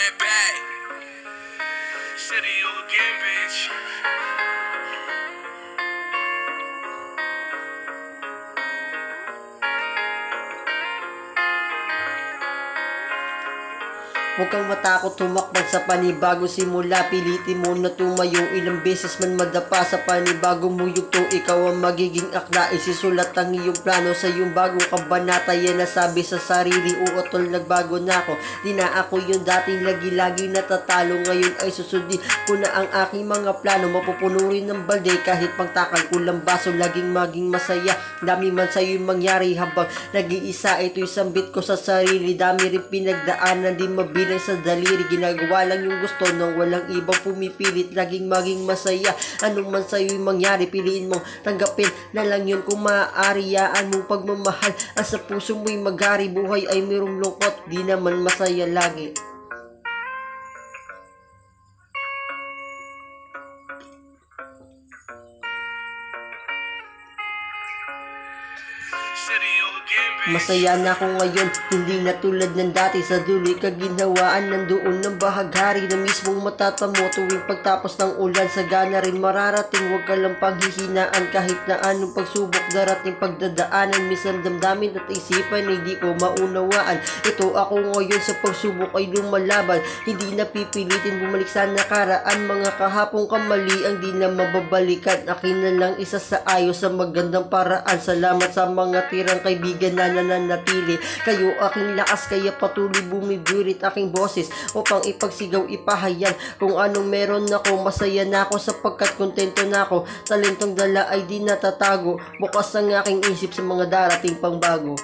it back. City you again, bitch. Huwag kang matakot tumakbang sa panibagong simula. Pilitin mo na tumayo ilang beses man madapa sa panibagong muyugto. Ikaw ang magiging akla, isisulat ang iyong plano sa iyong bagong kabanata. Yan nasabi sa sarili, uotol nagbago na ako. Di na ako yung dating lagi-lagi natatalo. Ngayon ay susundin ko na ang aking mga plano. Mapupuno rin ng balde kahit pangtakal ko lang baso. Laging maging masaya, dami man sa'yo yung mangyari habang nag-iisa. Ito'y sambit ko sa sarili, dami rin pinagdaanan, di mabilang sa daliri. Ginagawa lang yung gusto nang walang ibang pumipilit. Laging maging masaya, anong man sa'yo'y mangyari. Piliin mong tanggapin na lang yun kung maaari. Yaan mong pagmamahal ang sa puso mo'y magari. Buhay ay mayroong lungkot, di naman masaya lagi. Masaya na ako ngayon, hindi na tulad ng dati. Sa dulo'y kaginhawaan, nandoon ng bahaghari na mismong matatamo tuwing pagtapos ng ulan. Sagana rin mararating, huwag ka lang panghihinaan. Kahit na anong pagsubok darating pagdadaanan, minsan damdamin at isipan ay di ko maunawaan. Ito ako ngayon sa pagsubok ay lumalaban, hindi na pipilitin bumalik sa nakaraan. Mga kahapong kamali ang di na mababalikan, akin na lang isa sa ayos sa magandang paraan. Salamat sa mga tirang kaibigan na nananatili. Kayo aking lakas, kaya patuloy bumibirit aking boses upang ipagsigaw, ipahayag kung anong meron ako. Masaya na ako sapagkat kontento na ako. Talentong dala ay di natatago, bukas ang aking isip sa mga darating pang bago.